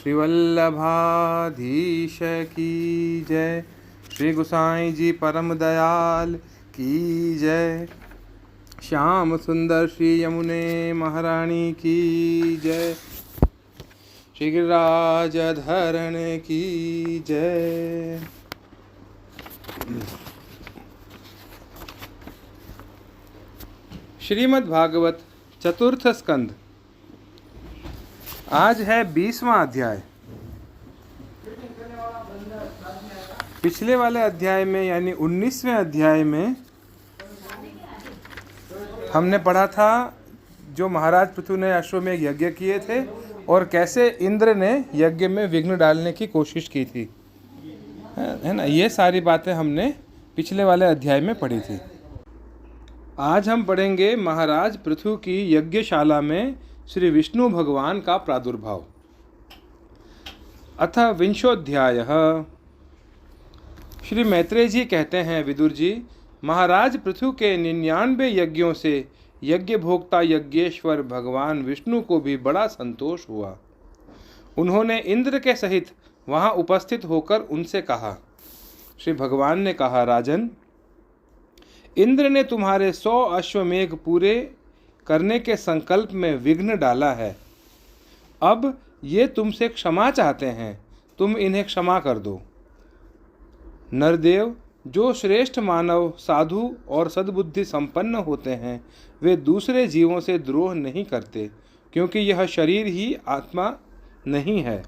श्री वल्लभाधीश की जय। श्री गोसाई जी परम दयाल की जय। श्याम सुंदर श्री यमुने महारानी की जय। श्री गिरिराज धरण की जय। श्रीमद् भागवत चतुर्थ स्कंद। आज है 20वां अध्याय। पिछले वाले अध्याय में यानी 19वें अध्याय में हमने पढ़ा था जो महाराज पृथु ने अश्वमेध यज्ञ किए थे और कैसे इंद्र ने यज्ञ में विघ्न डालने की कोशिश की थी, है ना। ये सारी बातें हमने पिछले वाले अध्याय में पढ़ी थी। आज हम पढ़ेंगे महाराज पृथु की यज्ञशाला में श्री विष्णु भगवान का प्रादुर्भाव। अथ विंशोऽध्यायः। श्री मैत्रेय जी कहते हैं, विदुर जी, महाराज पृथु के 99 यज्ञों से यज्ञ भोक्ता यज्ञेश्वर भगवान विष्णु को भी बड़ा संतोष हुआ। उन्होंने इंद्र के सहित वहां उपस्थित होकर उनसे कहा। श्री भगवान ने कहा, राजन, इंद्र ने तुम्हारे 100 अश्वमेघ पूरे करने के संकल्प में विघ्न डाला है। अब ये तुमसे क्षमा चाहते हैं, तुम इन्हें क्षमा कर दो। नरदेव, जो श्रेष्ठ मानव, साधु और सद्बुद्धि संपन्न होते हैं, वे दूसरे जीवों से द्रोह नहीं करते, क्योंकि यह शरीर ही आत्मा नहीं है।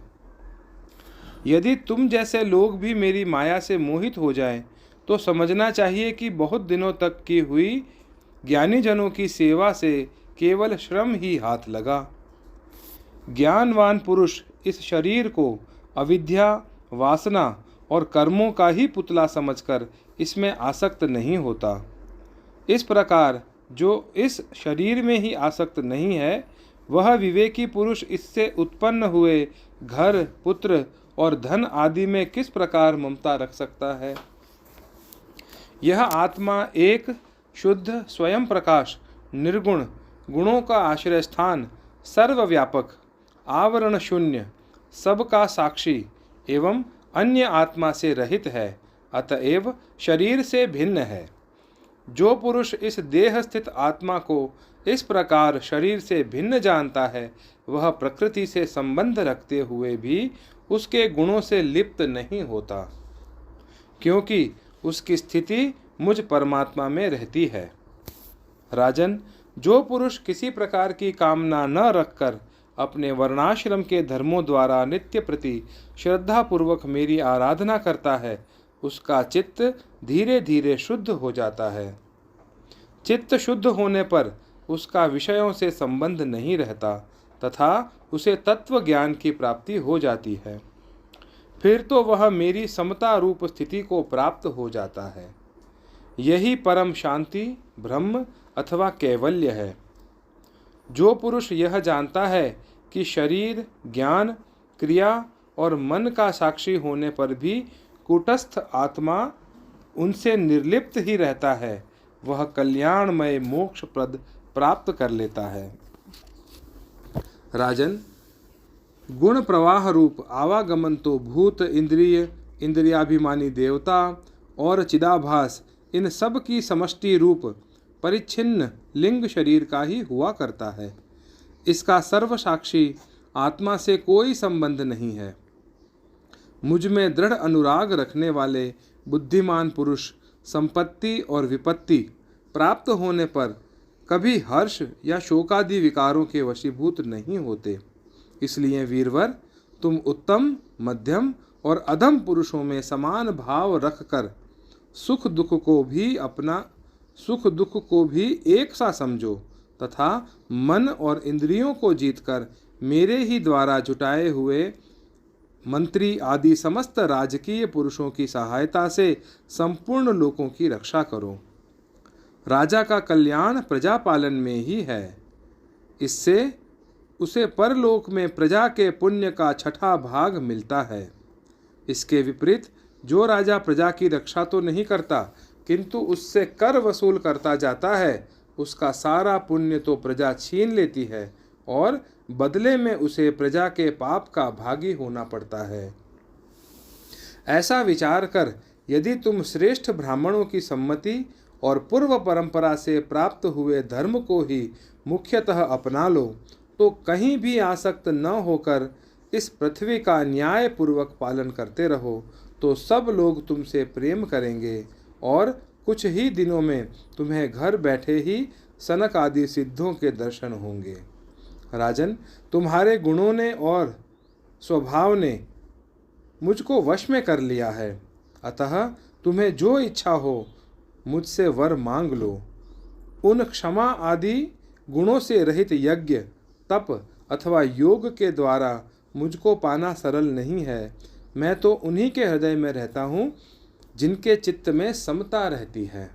यदि तुम जैसे लोग भी मेरी माया से मोहित हो जाएं, तो समझना चाहिए कि बहुत दिनों तक की हुई ज्ञानी जनों की सेवा से केवल श्रम ही हाथ लगा। ज्ञानवान पुरुष इस शरीर को अविद्या, वासना और कर्मों का ही पुतला समझकर इसमें आसक्त नहीं होता। इस प्रकार जो इस शरीर में ही आसक्त नहीं है, वह विवेकी पुरुष इससे उत्पन्न हुए घर, पुत्र और धन आदि में किस प्रकार ममता रख सकता है। यह आत्मा एक शुद्ध स्वयं प्रकाश, निर्गुण, गुणों का आश्रय स्थान, सर्वव्यापक, आवरण शून्य, सबका साक्षी एवं अन्य आत्मा से रहित है, अतएव शरीर से भिन्न है। जो पुरुष इस देह स्थित आत्मा को इस प्रकार शरीर से भिन्न जानता है, वह प्रकृति से संबंध रखते हुए भी उसके गुणों से लिप्त नहीं होता, क्योंकि उसकी स्थिति मुझ परमात्मा में रहती है। राजन, जो पुरुष किसी प्रकार की कामना न रखकर अपने वर्णाश्रम के धर्मों द्वारा नित्य प्रति श्रद्धापूर्वक मेरी आराधना करता है, उसका चित्त धीरे धीरे शुद्ध हो जाता है। चित्त शुद्ध होने पर उसका विषयों से संबंध नहीं रहता तथा उसे तत्व ज्ञान की प्राप्ति हो जाती है। फिर तो वह मेरी समता रूप स्थिति को प्राप्त हो जाता है। यही परम शांति, ब्रह्म अथवा कैवल्य है। जो पुरुष यह जानता है कि शरीर, ज्ञान, क्रिया और मन का साक्षी होने पर भी कूटस्थ आत्मा उनसे निर्लिप्त ही रहता है, वह कल्याणमय मोक्ष प्रद प्राप्त कर लेता है। राजन, गुण प्रवाह रूप आवागमन तो भूत, इंद्रिय, इंद्रियाभिमानी देवता और चिदाभास, इन सब की समष्टि रूप परिच्छिन्न लिंग शरीर का ही हुआ करता है। इसका सर्वसाक्षी आत्मा से कोई संबंध नहीं है। मुझ में दृढ़ अनुराग रखने वाले बुद्धिमान पुरुष संपत्ति और विपत्ति प्राप्त होने पर कभी हर्ष या शोकादि विकारों के वशीभूत नहीं होते। इसलिए वीरवर, तुम उत्तम, मध्यम और अधम पुरुषों में समान भाव रखकर सुख दुख को भी एक सा समझो तथा मन और इंद्रियों को जीतकर मेरे ही द्वारा जुटाए हुए मंत्री आदि समस्त राजकीय पुरुषों की सहायता से संपूर्ण लोकों की रक्षा करो। राजा का कल्याण प्रजा पालन में ही है। इससे उसे परलोक में प्रजा के पुण्य का 6ठा भाग मिलता है। इसके विपरीत जो राजा प्रजा की रक्षा तो नहीं करता, किंतु उससे कर वसूल करता जाता है, उसका सारा पुण्य तो प्रजा छीन लेती है और बदले में उसे प्रजा के पाप का भागी होना पड़ता है। ऐसा विचार कर यदि तुम श्रेष्ठ ब्राह्मणों की सम्मति और पूर्व परंपरा से प्राप्त हुए धर्म को ही मुख्यतः अपना लो, तो कहीं भी आसक्त न होकर इस पृथ्वी का न्याय पूर्वक पालन करते रहो, तो सब लोग तुमसे प्रेम करेंगे और कुछ ही दिनों में तुम्हें घर बैठे ही सनक आदि सिद्धों के दर्शन होंगे। राजन, तुम्हारे गुणों ने और स्वभाव ने मुझको वश में कर लिया है, अतः तुम्हें जो इच्छा हो मुझसे वर मांग लो। उन क्षमा आदि गुणों से रहित यज्ञ, तप अथवा योग के द्वारा मुझको पाना सरल नहीं है। मैं तो उन्हीं के हृदय में रहता हूँ जिनके चित्त में समता रहती है।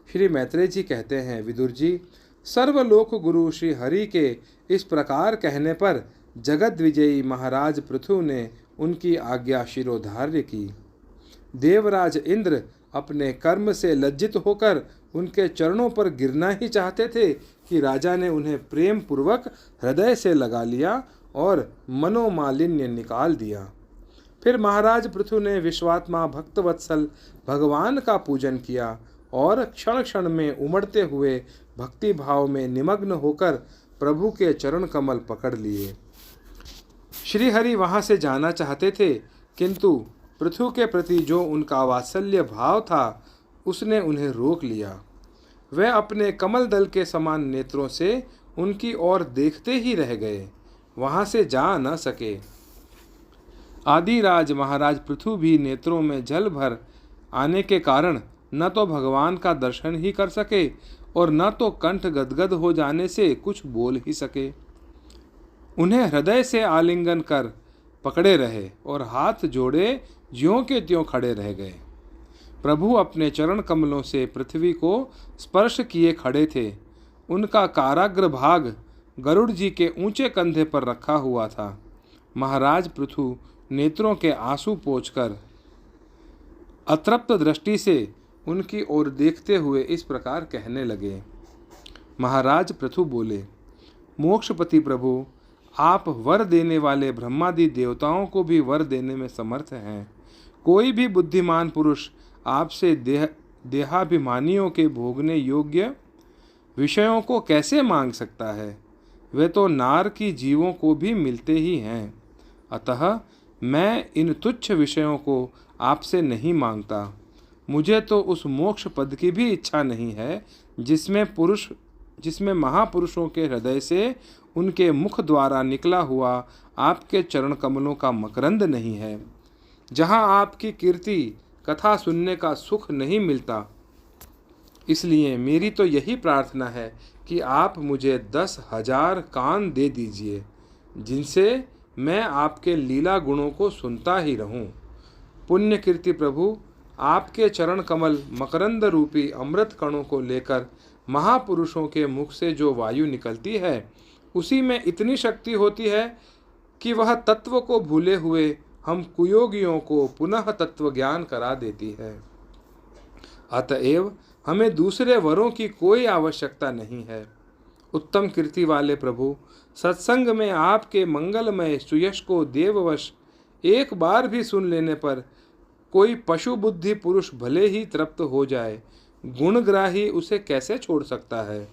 श्री मैत्रेय जी कहते हैं, विदुर जी, सर्वलोक गुरु श्री हरि के इस प्रकार कहने पर जगत विजयी महाराज पृथु ने उनकी आज्ञा शिरोधार्य की। देवराज इंद्र अपने कर्म से लज्जित होकर उनके चरणों पर गिरना ही चाहते थे कि राजा ने उन्हें प्रेम पूर्वक हृदय से लगा लिया और मनोमालिन्य निकाल दिया। फिर महाराज पृथु ने विश्वात्मा भक्तवत्सल भगवान का पूजन किया और क्षण क्षण में उमड़ते हुए भक्ति भाव में निमग्न होकर प्रभु के चरण कमल पकड़ लिए। श्री हरि वहां से जाना चाहते थे, किंतु पृथु के प्रति जो उनका वात्सल्य भाव था उसने उन्हें रोक लिया। वे अपने कमल दल के समान नेत्रों से उनकी ओर देखते ही रह गए, वहां से जा न सके। आदिराज महाराज पृथु भी नेत्रों में जल भर आने के कारण न तो भगवान का दर्शन ही कर सके और न तो कंठ गदगद हो जाने से कुछ बोल ही सके। उन्हें हृदय से आलिंगन कर पकड़े रहे और हाथ जोड़े ज्यों के त्यों खड़े रह गए। प्रभु अपने चरण कमलों से पृथ्वी को स्पर्श किए खड़े थे। उनका काराग्र भाग गरुड़ जी के ऊंचे कंधे पर रखा हुआ था। महाराज पृथु नेत्रों के आंसू पोंछकर अतृप्त दृष्टि से उनकी ओर देखते हुए इस प्रकार कहने लगे। महाराज पृथु बोले, मोक्षपति प्रभु, आप वर देने वाले ब्रह्मादि देवताओं को भी वर देने में समर्थ हैं। कोई भी बुद्धिमान पुरुष आपसे देहाभिमानियों के भोगने योग्य विषयों को कैसे मांग सकता है? वे तो नार की जीवों को भी मिलते ही हैं। अतः मैं इन तुच्छ विषयों को आपसे नहीं मांगता। मुझे तो उस मोक्ष पद की भी इच्छा नहीं है जिसमें महापुरुषों के हृदय से उनके मुख द्वारा निकला हुआ आपके चरण कमलों का मकरंद नहीं है, जहाँ आपकी कीर्ति कथा सुनने का सुख नहीं मिलता। इसलिए मेरी तो यही प्रार्थना है कि आप मुझे 10,000 कान दे दीजिए, जिनसे मैं आपके लीला गुणों को सुनता ही रहूं। पुण्य कीर्ति प्रभु, आपके चरण कमल मकरंद रूपी अमृत कणों को लेकर महापुरुषों के मुख से जो वायु निकलती है, उसी में इतनी शक्ति होती है कि वह तत्व को भूले हुए हम कुयोगियों को पुनः तत्व ज्ञान करा देती है। अतएव हमें दूसरे वरों की कोई आवश्यकता नहीं है। उत्तम कीर्ति वाले प्रभु, सत्संग में आपके मंगलमय सुयश को देववश एक बार भी सुन लेने पर कोई पशु बुद्धि पुरुष भले ही तृप्त हो जाए, गुणग्राही उसे कैसे छोड़ सकता है?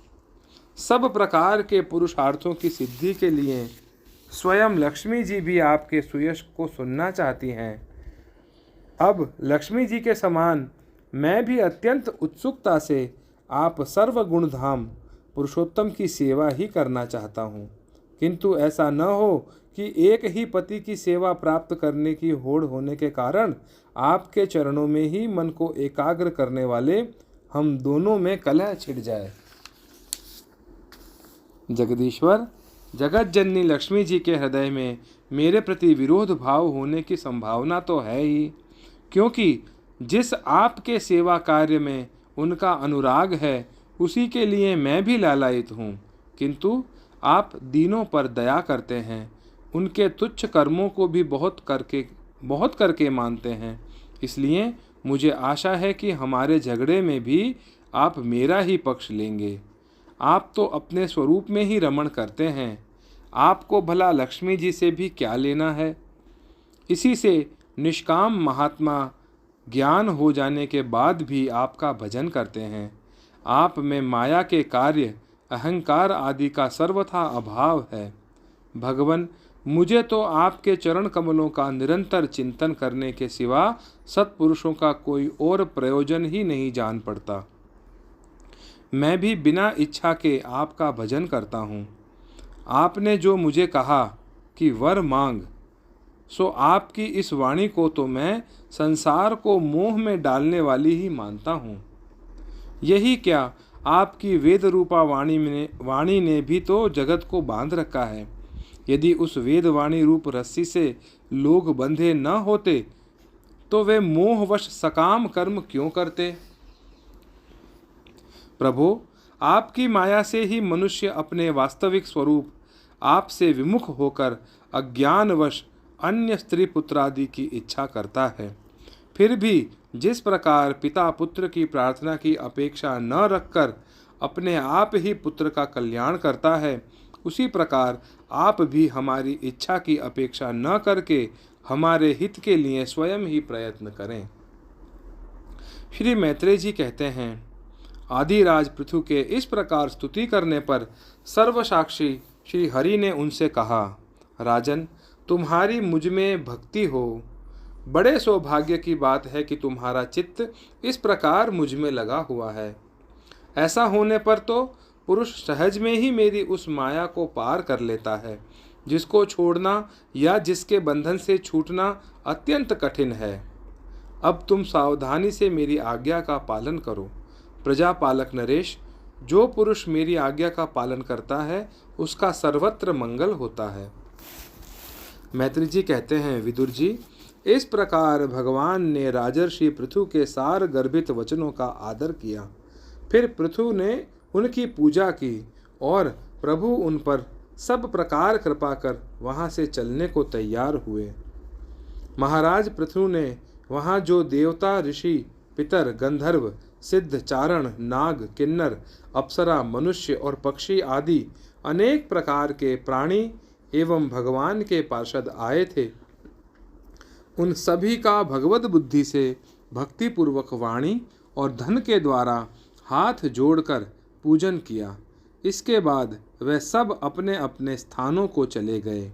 सब प्रकार के पुरुषार्थों की सिद्धि के लिए स्वयं लक्ष्मी जी भी आपके सुयश को सुनना चाहती हैं। अब लक्ष्मी जी के समान मैं भी अत्यंत उत्सुकता से आप सर्वगुणधाम पुरुषोत्तम की सेवा ही करना चाहता हूँ, किंतु ऐसा न हो कि एक ही पति की सेवा प्राप्त करने की होड़ होने के कारण आपके चरणों में ही मन को एकाग्र करने वाले हम दोनों में कलह छिड़ जाए। जगदीश्वर, जगत जननी लक्ष्मी जी के हृदय में मेरे प्रति विरोध भाव होने की संभावना तो है ही, क्योंकि जिस आपके सेवा कार्य में उनका अनुराग है उसी के लिए मैं भी लालायित हूँ, किंतु आप दीनों पर दया करते हैं, उनके तुच्छ कर्मों को भी बहुत करके मानते हैं। इसलिए मुझे आशा है कि हमारे झगड़े में भी आप मेरा ही पक्ष लेंगे। आप तो अपने स्वरूप में ही रमण करते हैं, आपको भला लक्ष्मी जी से भी क्या लेना है। इसी से निष्काम महात्मा ज्ञान हो जाने के बाद भी आपका भजन करते हैं। आप में माया के कार्य, अहंकार आदि का सर्वथा अभाव है। भगवन, मुझे तो आपके चरण कमलों का निरंतर चिंतन करने के सिवा सत्पुरुषों का कोई और प्रयोजन ही नहीं जान पड़ता। मैं भी बिना इच्छा के आपका भजन करता हूँ। आपने जो मुझे कहा कि वर मांग, सो आपकी इस वाणी को तो मैं संसार को मोह में डालने वाली ही मानता हूँ। यही क्या, आपकी वेद रूपा वाणी ने भी तो जगत को बांध रखा है। यदि उस वेद वाणी रूप रस्सी से लोग बंधे न होते तो वे मोहवश सकाम कर्म क्यों करते। प्रभो, आपकी माया से ही मनुष्य अपने वास्तविक स्वरूप आपसे विमुख होकर अज्ञानवश अन्य स्त्री पुत्रादि की इच्छा करता है। फिर भी जिस प्रकार पिता पुत्र की प्रार्थना की अपेक्षा न रखकर अपने आप ही पुत्र का कल्याण करता है, उसी प्रकार आप भी हमारी इच्छा की अपेक्षा न करके हमारे हित के लिए स्वयं ही प्रयत्न करें। श्री मैत्रेय जी कहते हैं, आदिराज पृथु के इस प्रकार स्तुति करने पर सर्वसाक्षी श्री हरि ने उनसे कहा, राजन, तुम्हारी मुझ में भक्ति हो। बड़े सौभाग्य की बात है कि तुम्हारा चित्त इस प्रकार मुझ में लगा हुआ है। ऐसा होने पर तो पुरुष सहज में ही मेरी उस माया को पार कर लेता है, जिसको छोड़ना या जिसके बंधन से छूटना अत्यंत कठिन है। अब तुम सावधानी से मेरी आज्ञा का पालन करो। प्रजापालक नरेश, जो पुरुष मेरी आज्ञा का पालन करता है उसका सर्वत्र मंगल होता है। मैत्रेय जी कहते हैं, विदुर जी, इस प्रकार भगवान ने राजर्षि पृथु के सार गर्भित वचनों का आदर किया। फिर पृथु ने उनकी पूजा की और प्रभु उन पर सब प्रकार कृपा कर वहां से चलने को तैयार हुए। महाराज पृथु ने वहां जो देवता, ऋषि, पितर, गंधर्व, सिद्ध, चारण, नाग, किन्नर, अप्सरा, मनुष्य और पक्षी आदि अनेक प्रकार के प्राणी एवं भगवान के पार्षद आए थे, उन सभी का भगवत बुद्धि से भक्तिपूर्वक वाणी और धन के द्वारा हाथ जोड़कर पूजन किया। इसके बाद वे सब अपने अपने स्थानों को चले गए।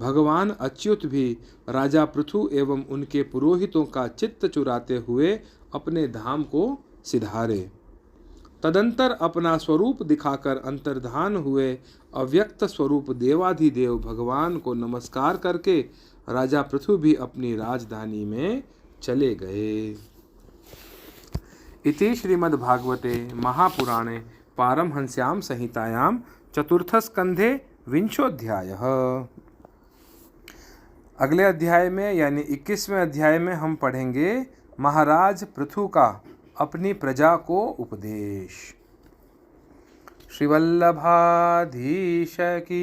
भगवान अच्युत भी राजा पृथु एवं उनके पुरोहितों का चित्त चुराते हुए अपने धाम को सिधारे। तदंतर अपना स्वरूप दिखाकर अंतर्धान हुए अव्यक्त स्वरूप देवाधिदेव भगवान को नमस्कार करके राजा पृथु भी अपनी राजधानी में चले गए। इति श्रीमद्भागवते महापुराणे पारमहंस्यां संहितायां चतुर्थस्कंधे विंशोऽध्यायः। अगले अध्याय में यानी 21वें अध्याय में हम पढ़ेंगे महाराज पृथु का अपनी प्रजा को उपदेश। श्रीवल्लभाधीश की